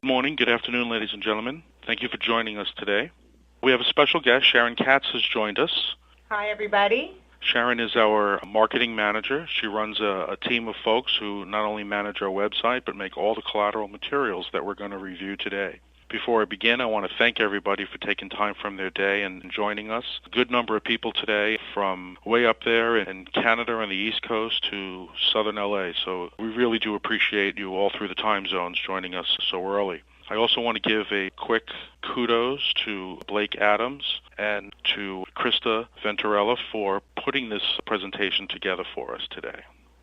Good morning, good afternoon, ladies and gentlemen. Thank you for joining us today. We have a special guest. Sharon Katz has joined us. Hi, everybody. Sharon is our marketing manager. She runs a team of folks who not only manage our website, but make all the collateral materials that we're going to review today. Before I begin, I want to thank everybody for taking time from their day and joining us. A good number of people today from way up there in Canada on the East Coast to southern LA. So we really do appreciate you all through the time zones joining us so early. I also want to give a quick kudos to Blake Adams and to Krista Venturella for putting this presentation together for us today.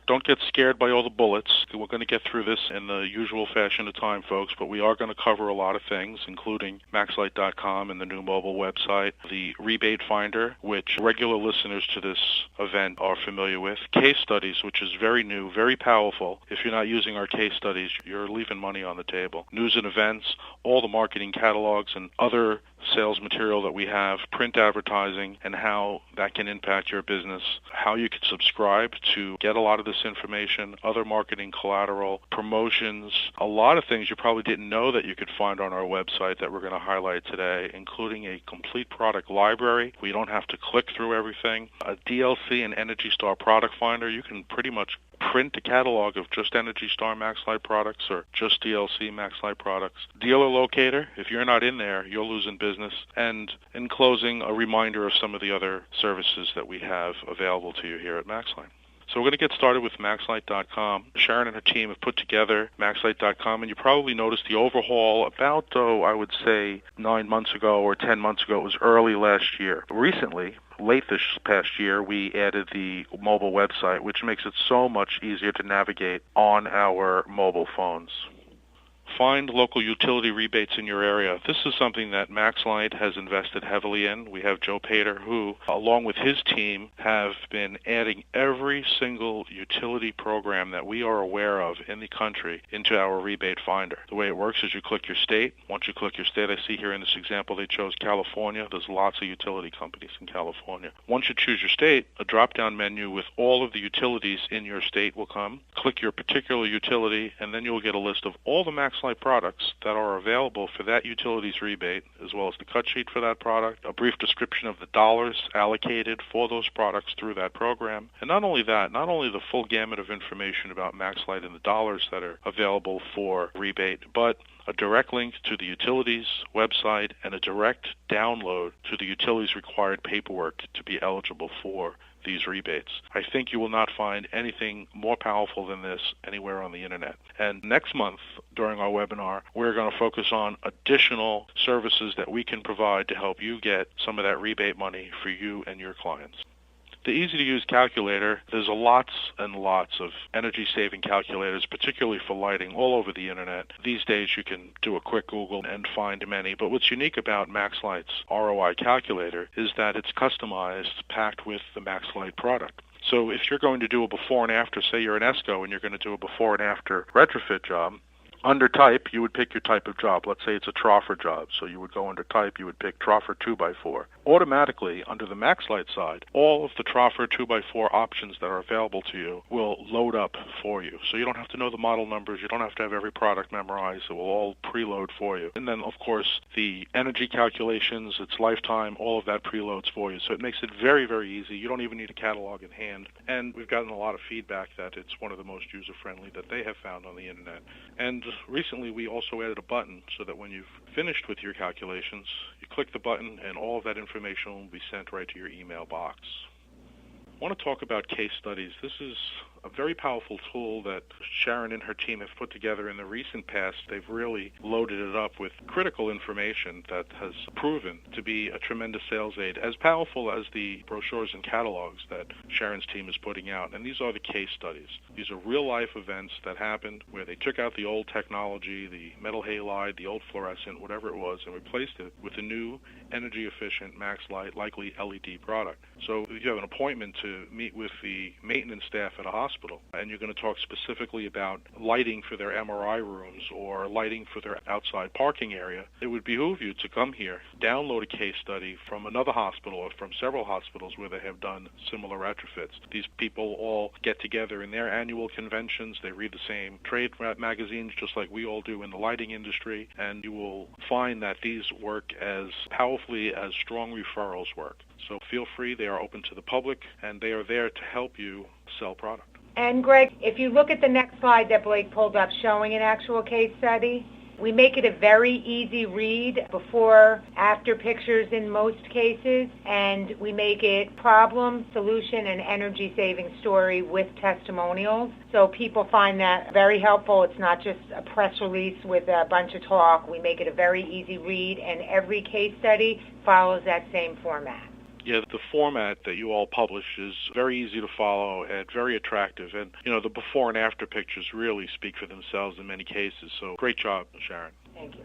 Don't get scared by all the bullets. We're going to get through this in the usual fashion of time, folks, but we are going to cover a lot of things, including MaxLite.com and the new mobile website, the rebate finder, which regular listeners to this event are familiar with, case studies, which is very new, very powerful. If you're not using our case studies, you're leaving money on the table. News and events, all the marketing catalogs and other sales material that we have, print advertising, and how that can impact your business, how you can subscribe to get a lot of this information, other marketing collateral, promotions, a lot of things you probably didn't know that you could find on our website that we're going to highlight today, including a complete product library. We don't have to click through everything. A DLC and Energy Star product finder. You can pretty much print a catalog of just Energy Star MaxLite products or just DLC MaxLite products. Dealer locator, if you're not in there, you're losing business. And in closing, a reminder of some of the other services that we have available to you here at MaxLite. So we're going to get started with MaxLite.com. Sharon and her team have put together MaxLite.com, and you probably noticed the overhaul about, I would say, 9 months ago or 10 months ago. It was early last year. Recently, late this past year, we added the mobile website, which makes it so much easier to navigate on our mobile phones. Find local utility rebates in your area. This is something that MaxLite has invested heavily in. We have Joe Pater, who, along with his team, have been adding every single utility program that we are aware of in the country into our rebate finder. The way it works is you click your state. Once you click your state, I see here in this example they chose California. There's lots of utility companies in California. Once you choose your state, a drop-down menu with all of the utilities in your state will come. Click your particular utility, and then you'll get a list of all the MaxLite products that are available for that utilities rebate, as well as the cut sheet for that product, a brief description of the dollars allocated for those products through that program, and not only that, not only the full gamut of information about MaxLite and the dollars that are available for rebate, but a direct link to the utilities website and a direct download to the utilities required paperwork to be eligible for these rebates. I think you will not find anything more powerful than this anywhere on the internet. And next month, during our webinar, we're going to focus on additional services that we can provide to help you get some of that rebate money for you and your clients. The easy-to-use calculator, there's lots and lots of energy-saving calculators, particularly for lighting, all over the internet. These days you can do a quick Google and find many, but what's unique about MaxLite's ROI calculator is that it's customized, packed with the MaxLite product. So if you're going to do a before and after, say you're an ESCO and you're going to do a before and after retrofit job, under type, you would pick your type of job. Let's say it's a troffer job. So you would go under type, you would pick troffer 2x4. Automatically, under the MaxLite side, all of the troffer 2x4 options that are available to you will load up for you. So you don't have to know the model numbers. You don't have to have every product memorized. It will all preload for you. And then, of course, the energy calculations, its lifetime, all of that preloads for you. So it makes it very, very easy. You don't even need a catalog in hand. And we've gotten a lot of feedback that it's one of the most user-friendly that they have found on the internet. And recently, we also added a button so that when you've finished with your calculations, you click the button and all of that information will be sent right to your email box. I want to talk about case studies. This is a very powerful tool that Sharon and her team have put together in the recent past. They've really loaded it up with critical information that has proven to be a tremendous sales aid, as powerful as the brochures and catalogs that Sharon's team is putting out. And these are the case studies. These are real-life events that happened where they took out the old technology, the metal halide, the old fluorescent, whatever it was, and replaced it with a new energy-efficient MaxLite, likely LED product. So if you have an appointment to meet with the maintenance staff at a hospital, hospital and you're going to talk specifically about lighting for their MRI rooms or lighting for their outside parking area, it would behoove you to come here, download a case study from another hospital or from several hospitals where they have done similar retrofits. These people all get together in their annual conventions. They read the same trade magazines just like we all do in the lighting industry, and you will find that these work as powerfully as strong referrals work. So feel free. They are open to the public, and they are there to help you sell product. And Greg, if you look at the next slide that Blake pulled up showing an actual case study, we make it a very easy read, before, after pictures in most cases, and we make it problem, solution, and energy-saving story with testimonials. So people find that very helpful. It's not just a press release with a bunch of talk. We make it a very easy read, and every case study follows that same format. Yeah, the format that you all publish is very easy to follow and very attractive. And, the before and after pictures really speak for themselves in many cases. So great job, Sharon. Thank you.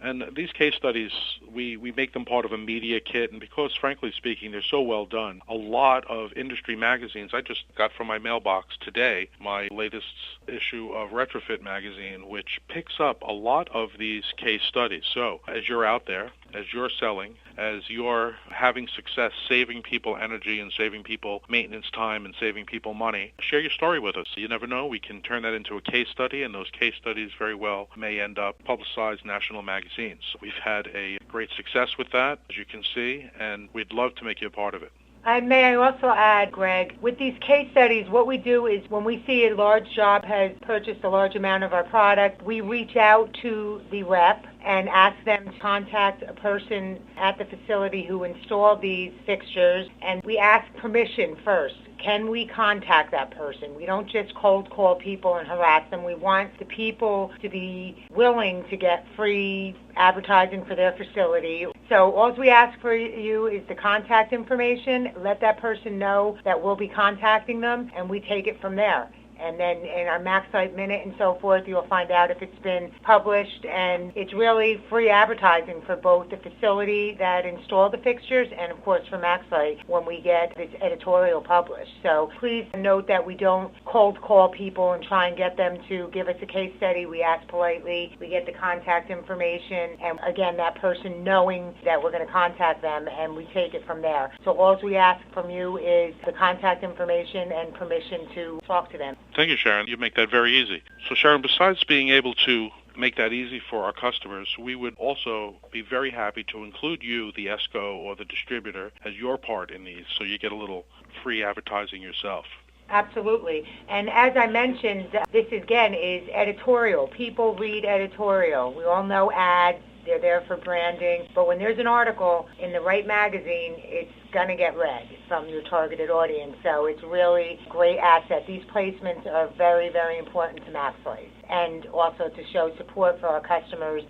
And these case studies, we make them part of a media kit, and because, frankly speaking, they're so well done, a lot of industry magazines, I just got from my mailbox today my latest issue of Retrofit magazine, which picks up a lot of these case studies. So as you're out there, as you're selling, as you're having success saving people energy and saving people maintenance time and saving people money, share your story with us. You never know, we can turn that into a case study, and those case studies very well may end up publicized national magazines. We've had a great success with that, as you can see, and we'd love to make you a part of it. And may I also add, Greg, with these case studies, what we do is when we see a large job has purchased a large amount of our product, we reach out to the rep and ask them to contact a person at the facility who installed these fixtures, and we ask permission first. Can we contact that person? We don't just cold call people and harass them. We want the people to be willing to get free advertising for their facility. So all we ask for you is the contact information. Let that person know that we'll be contacting them, and we take it from there. And then in our MaxLite Minute and so forth, you'll find out if it's been published, and it's really free advertising for both the facility that installed the fixtures and, of course, for MaxLite when we get this editorial published. So please note that we don't cold call people and try and get them to give us a case study. We ask politely. We get the contact information, and again, that person knowing that we're going to contact them, and we take it from there. So all we ask from you is the contact information and permission to talk to them. Thank you, Sharon. You make that very easy. So, Sharon, besides being able to make that easy for our customers, we would also be very happy to include you, the ESCO or the distributor, as your part in these, so you get a little free advertising yourself. Absolutely. And as I mentioned, this again is editorial. People read editorial. We all know ads. They're there for branding. But when there's an article in the right magazine, it's going to get read from your targeted audience. So it's really a great asset. These placements are very, very important to MaxLite's, and also to show support for our customers.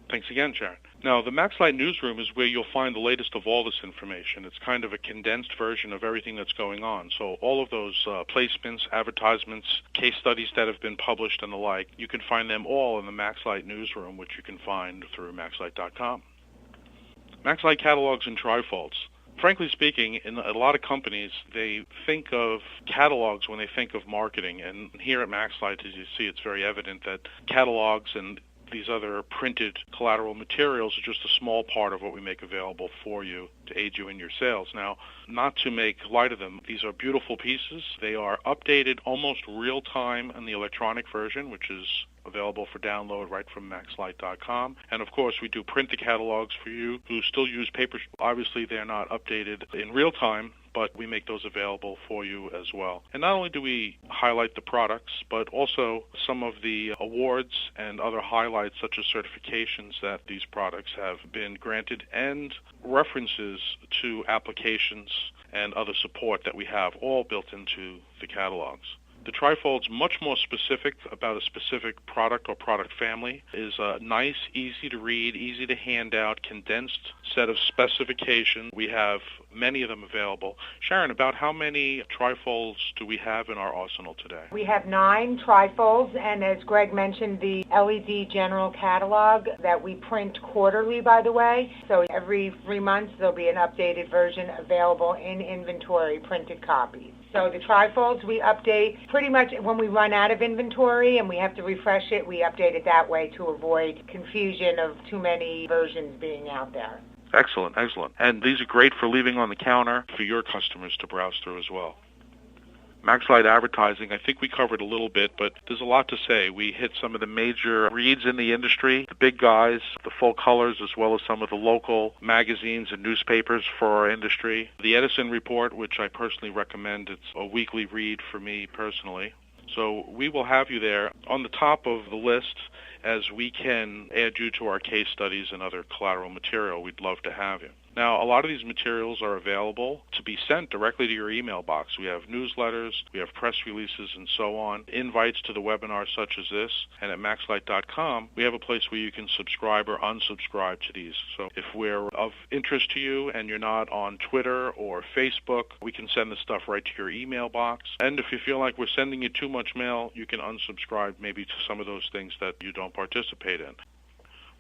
Thanks again, Sharon. Now, the MaxLite newsroom is where you'll find the latest of all this information. It's kind of a condensed version of everything that's going on. So all of those placements, advertisements, case studies that have been published and the like, you can find them all in the MaxLite newsroom, which you can find through MaxLite.com. MaxLite catalogs and trifolds. Frankly speaking, in a lot of companies, they think of catalogs when they think of marketing. And here at MaxLite, as you see, it's very evident that catalogs and these other printed collateral materials are just a small part of what we make available for you to aid you in your sales. Now, not to make light of them, these are beautiful pieces. They are updated almost real time in the electronic version, which is available for download right from MaxLite.com. And of course, we do print the catalogs for you who still use paper. Obviously, they're not updated in real time, but we make those available for you as well. And not only do we highlight the products, but also some of the awards and other highlights such as certifications that these products have been granted, and references to applications and other support that we have all built into the catalogs. The trifold's much more specific about a specific product or product family. It is a nice, easy to read, easy to hand out, condensed set of specifications. We have many of them available. Sharon, about how many trifolds do we have in our arsenal today? We have 9 trifolds, and as Greg mentioned, the LED general catalog that we print quarterly, by the way. So every 3 months there'll be an updated version available in inventory, printed copies. So the trifolds we update pretty much when we run out of inventory and we have to refresh it, we update it that way to avoid confusion of too many versions being out there. Excellent, excellent. And these are great for leaving on the counter for your customers to browse through as well. MaxLite advertising, I think we covered a little bit, but there's a lot to say. We hit some of the major reads in the industry, the big guys, the full colors, as well as some of the local magazines and newspapers for our industry. The Edison Report, which I personally recommend, it's a weekly read for me personally. So we will have you there on the top of the list as we can add you to our case studies and other collateral material. We'd love to have you. Now, a lot of these materials are available to be sent directly to your email box. We have newsletters, we have press releases, and so on, invites to the webinars such as this, and at MaxLite.com, we have a place where you can subscribe or unsubscribe to these. So if we're of interest to you and you're not on Twitter or Facebook, we can send the stuff right to your email box. And if you feel like we're sending you too much mail, you can unsubscribe maybe to some of those things that you don't participate in.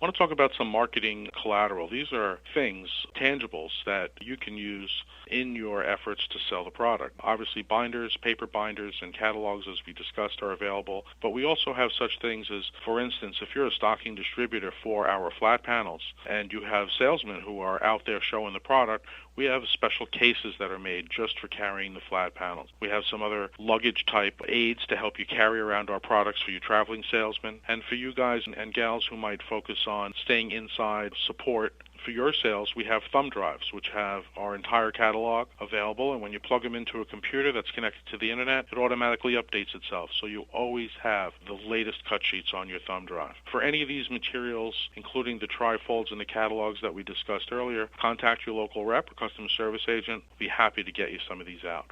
I want to talk about some marketing collateral. These are things, tangibles, that you can use in your efforts to sell the product. Obviously, binders, paper binders, and catalogs, as we discussed, are available. But we also have such things as, for instance, if you're a stocking distributor for our flat panels and you have salesmen who are out there showing the product, we have special cases that are made just for carrying the flat panels. We have some other luggage-type aids to help you carry around our products for you traveling salesmen. And for you guys and gals who might focus on staying inside support for your sales, we have thumb drives, which have our entire catalog available. And when you plug them into a computer that's connected to the internet, it automatically updates itself. So you always have the latest cut sheets on your thumb drive. For any of these materials, including the trifolds and the catalogs that we discussed earlier, contact your local rep or customer service agent. We'll be happy to get you some of these out.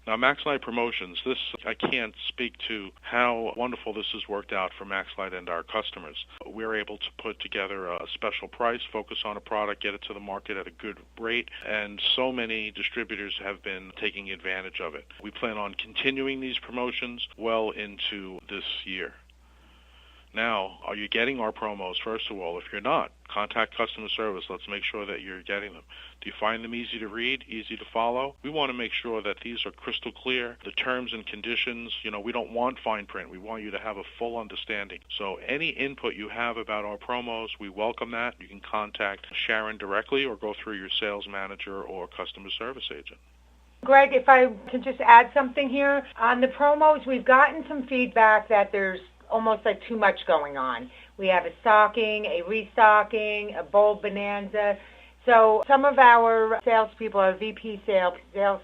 Now, MaxLite Promotions, this, I can't speak to how wonderful this has worked out for MaxLite and our customers. We're able to put together a special price, focus on a product, get it to the market at a good rate, and so many distributors have been taking advantage of it. We plan on continuing these promotions well into this year. Now, are you getting our promos? First of all, if you're not, contact customer service. Let's make sure that you're getting them. Do you find them easy to read, easy to follow? We want to make sure that these are crystal clear. The terms and conditions, we don't want fine print. We want you to have a full understanding. So any input you have about our promos, we welcome that. You can contact Sharon directly or go through your sales manager or customer service agent. Greg, if I can just add something here. On the promos, we've gotten some feedback that there's almost like too much going on. We have a stocking, a restocking, a bulb bonanza. So some of our salespeople, our VP sales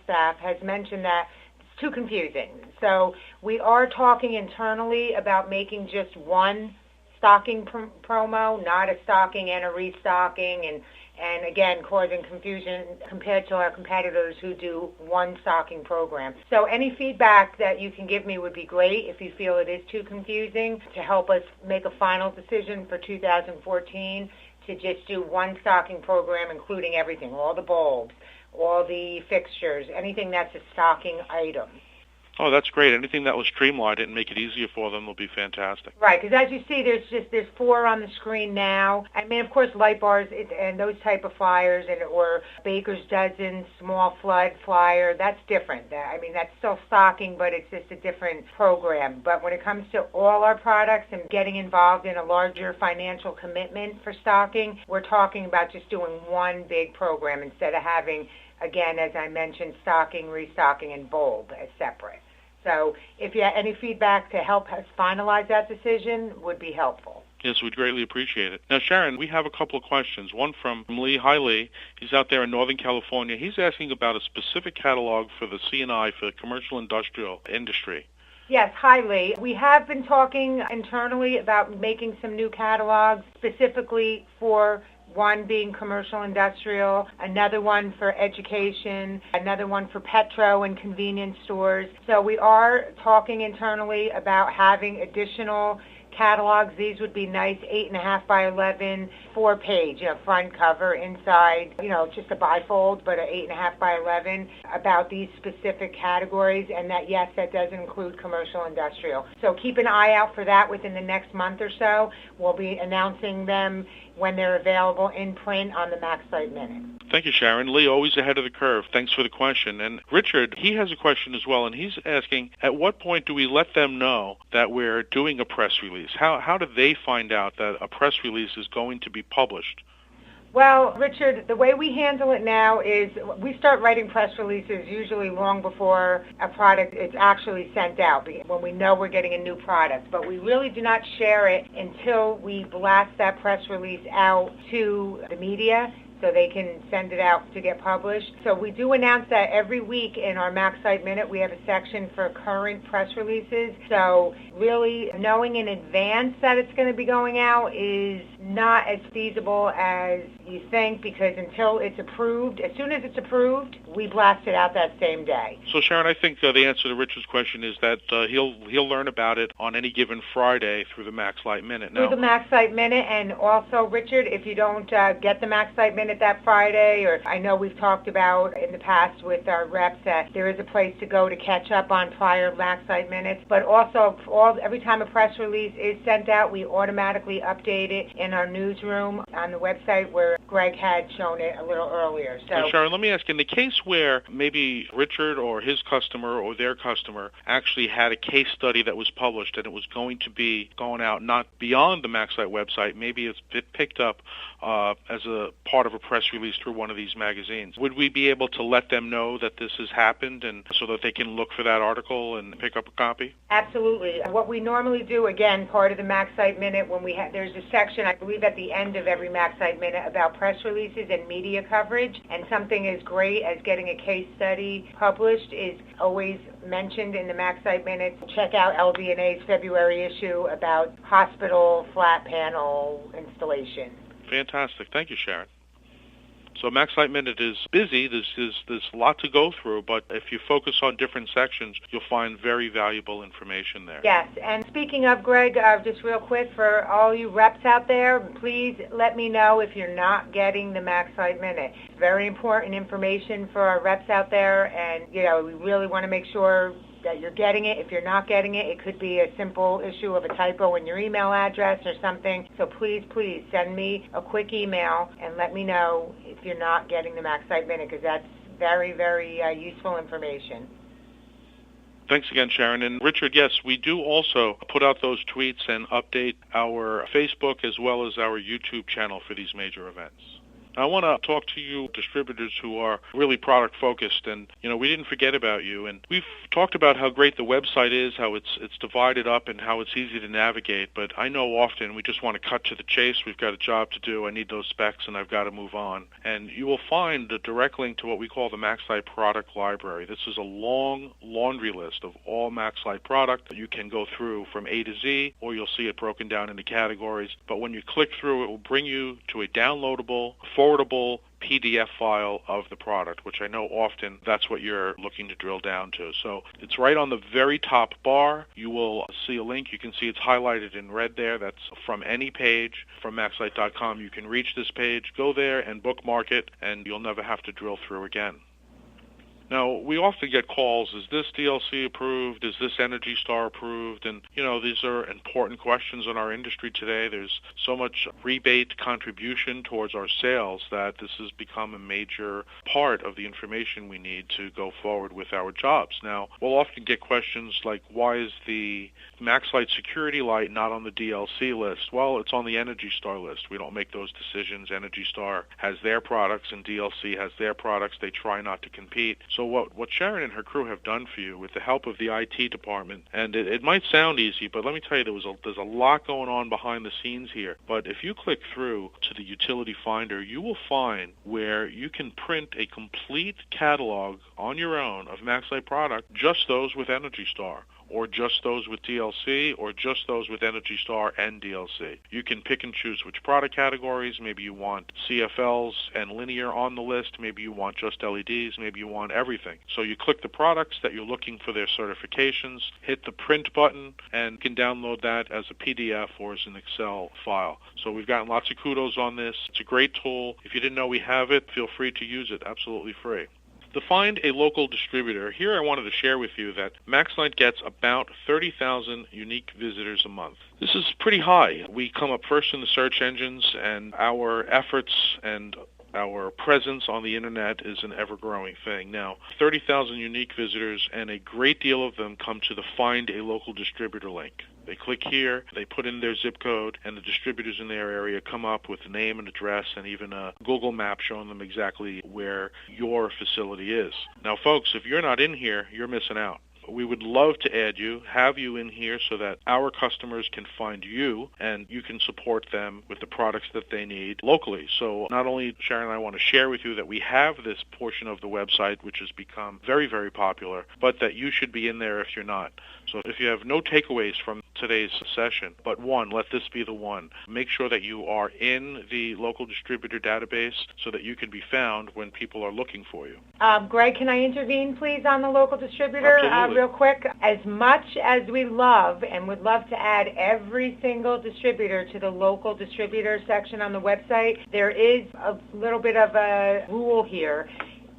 staff, has mentioned that it's too confusing. So we are talking internally about making just one stocking promo, not a stocking and a restocking, and again, causing confusion compared to our competitors who do one stocking program. So any feedback that you can give me would be great if you feel it is too confusing, to help us make a final decision for 2014 to just do one stocking program, including everything, all the bulbs, all the fixtures, anything that's a stocking item. Oh, that's great. Anything that will streamline it and make it easier for them will be fantastic. Right, because as you see, there's 4 on the screen now. I mean, of course, light bars and those type of flyers, or Baker's Dozen, small flood flyer, that's different. I mean, that's still stocking, but it's just a different program. But when it comes to all our products and getting involved in a larger financial commitment for stocking, we're talking about just doing one big program instead of having, again, as I mentioned, stocking, restocking, and bulb as separate. So if you have any feedback to help us finalize that decision would be helpful. Yes, we'd greatly appreciate it. Now, Sharon, we have a couple of questions. One from Lee. Hi, Lee. He's out there in Northern California. He's asking about a specific catalog for the C&I, for the commercial industrial industry. Yes, hi, Lee. We have been talking internally about making some new catalogs specifically for one being commercial industrial, another one for education, another one for petro and convenience stores. So we are talking internally about having additional catalogs. These would be nice 8.5 by 11, 4-page, front cover, inside, just a bifold, but an 8.5 by 11 about these specific categories, and that, yes, that does include commercial industrial. So keep an eye out for that within the next month or so. We'll be announcing them when they're available in print on the MaxLite Minute. Thank you, Sharon. Lee, always ahead of the curve. Thanks for the question. And Richard, he has a question as well, and he's asking, at what point do we let them know that we're doing a press release? How do they find out that a press release is going to be published? Well, Richard, the way we handle it now is we start writing press releases usually long before a product is actually sent out, when we know we're getting a new product. But we really do not share it until we blast that press release out to the media, so they can send it out to get published. So we do announce that every week in our MaxLite Minute. We have a section for current press releases. So really knowing in advance that it's going to be going out is not as feasible as you think, because until it's approved, as soon as it's approved, we blast it out that same day. So Sharon, I think the answer to Richard's question is that he'll learn about it on any given Friday through the MaxLite Minute. Through the MaxLite Minute, and also, Richard, if you don't get the MaxLite Minute that Friday, or I know we've talked about in the past with our reps that there is a place to go to catch up on prior MaxLite Minutes, but also every time a press release is sent out, we automatically update it in our newsroom on the website where Greg had shown it a little earlier. So, Sharon, let me ask, in the case where maybe Richard or his customer or their customer actually had a case study that was published and it was going to be going out not beyond the MaxLite website, maybe it's picked up as a part of a press release through one of these magazines, would we be able to let them know that this has happened, and so that they can look for that article and pick up a copy? Absolutely. What we normally do, again, part of the MaxLite Minute, when there's a section, I believe at the end of every MaxLite Minute, about press releases and media coverage, and something as great as getting a case study published is always mentioned in the MaxLite Minute. Check out LVNA's February issue about hospital flat panel installation. Fantastic. Thank you, Sharon. So MaxLite Minute is busy. There's a lot to go through, but if you focus on different sections, you'll find very valuable information there. Yes, and speaking of, Greg, just real quick, for all you reps out there, please let me know if you're not getting the MaxLite Minute. It's very important information for our reps out there, and we really want to make sure that you're getting it. If you're not getting it, it could be a simple issue of a typo in your email address or something. So please send me a quick email and let me know if you're not getting the MaxLite Minute, because that's very, very useful information. Thanks again, Sharon. And Richard, yes, we do also put out those tweets and update our Facebook as well as our YouTube channel for these major events. I want to talk to you distributors who are really product focused, and we didn't forget about you, and we've talked about how great the website is, how it's divided up and how it's easy to navigate, but I know often we just want to cut to the chase. We've got a job to do, I need those specs, and I've got to move on. And you will find a direct link to what we call the MaxLite product library. This is a long laundry list of all MaxLite product that you can go through from A to Z, or you'll see it broken down into categories. But when you click through, it will bring you to a downloadable, forwardable PDF file of the product, which I know often that's what you're looking to drill down to. So it's right on the very top bar. You will see a link. You can see it's highlighted in red there. That's from any page from MaxLite.com. You can reach this page, go there and bookmark it, and you'll never have to drill through again. Now, we often get calls, is this DLC approved? Is this Energy Star approved? And, these are important questions in our industry today. There's so much rebate contribution towards our sales that this has become a major part of the information we need to go forward with our jobs. Now, we'll often get questions like, why is the MaxLite security light not on the DLC list? Well, it's on the Energy Star list. We don't make those decisions. Energy Star has their products and DLC has their products. They try not to compete. So what Sharon and her crew have done for you with the help of the IT department, and it might sound easy, but let me tell you, there's a lot going on behind the scenes here. But if you click through to the utility finder, you will find where you can print a complete catalog on your own of MaxLite product, just those with Energy Star. or just those with DLC, or just those with Energy Star and DLC. You can pick and choose which product categories. Maybe you want CFLs and linear on the list. Maybe you want just LEDs. Maybe you want everything. So you click the products that you're looking for their certifications, hit the print button, and you can download that as a PDF or as an Excel file. So we've gotten lots of kudos on this. It's a great tool. If you didn't know we have it, feel free to use it absolutely free. To find a local distributor, here I wanted to share with you that MaxLite gets about 30,000 unique visitors a month. This is pretty high. We come up first in the search engines, and our efforts and our presence on the internet is an ever-growing thing. Now, 30,000 unique visitors, and a great deal of them come to the Find a Local Distributor link. They click here, they put in their zip code, and the distributors in their area come up with name and address and even a Google map showing them exactly where your facility is. Now, folks, if you're not in here, you're missing out. We would love to add you, have you in here so that our customers can find you and you can support them with the products that they need locally. So not only, Sharon and I want to share with you that we have this portion of the website, which has become very, very popular, but that you should be in there if you're not. So if you have no takeaways from today's session, but one, let this be the one. Make sure that you are in the local distributor database so that you can be found when people are looking for you. Greg, can I intervene, please, on the local distributor? Absolutely. Real quick. As much as we love and would love to add every single distributor to the local distributor section on the website, there is a little bit of a rule here.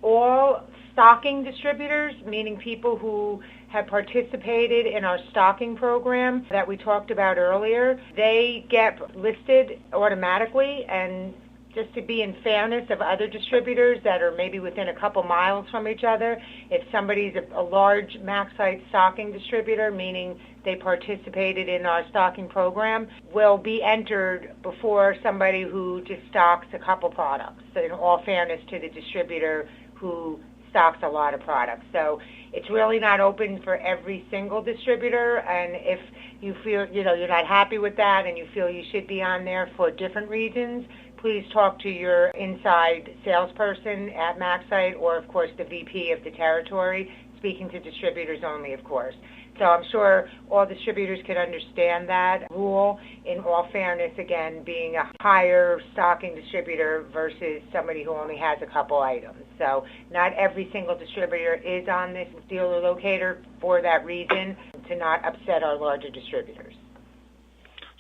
All stocking distributors, meaning people who have participated in our stocking program that we talked about earlier, they get listed automatically, and just to be in fairness of other distributors that are maybe within a couple miles from each other, if somebody's a large MaxLite stocking distributor, meaning they participated in our stocking program, will be entered before somebody who just stocks a couple products, so in all fairness to the distributor who stocks a lot of products. So it's really not open for every single distributor, and if you feel you're not happy with that and you feel you should be on there for different reasons, please talk to your inside salesperson at MaxLite or, of course, the VP of the territory, speaking to distributors only, of course. So I'm sure all distributors can understand that rule, in all fairness, again, being a higher stocking distributor versus somebody who only has a couple items. So not every single distributor is on this dealer locator for that reason, to not upset our larger distributors.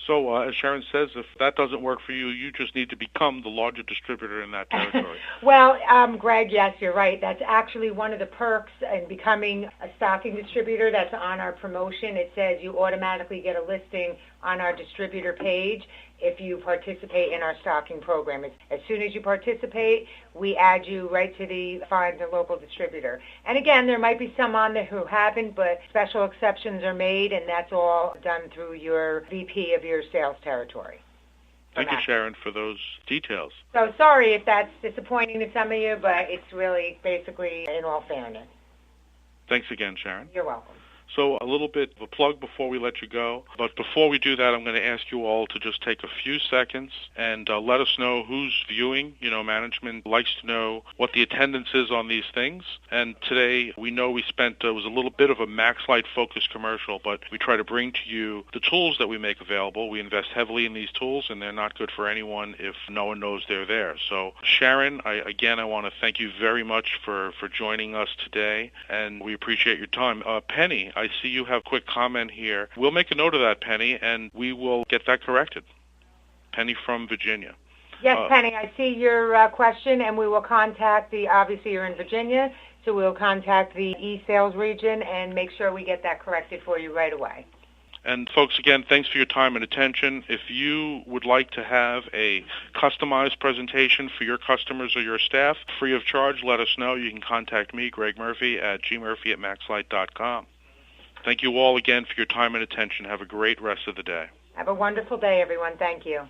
So, as Sharon says, if that doesn't work for you, you just need to become the larger distributor in that territory. Well, Greg, yes, you're right. That's actually one of the perks in becoming a stocking distributor that's on our promotion. It says you automatically get a listing on our distributor page if you participate in our stocking program. As soon as you participate, we add you right to the Find a Local Distributor. And again, there might be some on there who haven't, but special exceptions are made, and that's all done through your VP of your sales territory. Thank you, Sharon, for those details. So sorry if that's disappointing to some of you, but it's really basically in all fairness. Thanks again, Sharon. You're welcome. So a little bit of a plug before we let you go. But before we do that, I'm going to ask you all to just take a few seconds and let us know who's viewing. Management likes to know what the attendance is on these things. And today, we know we spent, was a little bit of a MaxLite focused commercial, but we try to bring to you the tools that we make available. We invest heavily in these tools, and they're not good for anyone if no one knows they're there. So Sharon, I want to thank you very much for joining us today, and we appreciate your time. Penny, I see you have a quick comment here. We'll make a note of that, Penny, and we will get that corrected. Penny from Virginia. Yes, Penny, I see your question, and we will contact obviously you're in Virginia, so we'll contact the e-sales region and make sure we get that corrected for you right away. And folks, again, thanks for your time and attention. If you would like to have a customized presentation for your customers or your staff, free of charge, let us know. You can contact me, Greg Murphy, at gmurphy@maxlite.com. Thank you all again for your time and attention. Have a great rest of the day. Have a wonderful day, everyone. Thank you.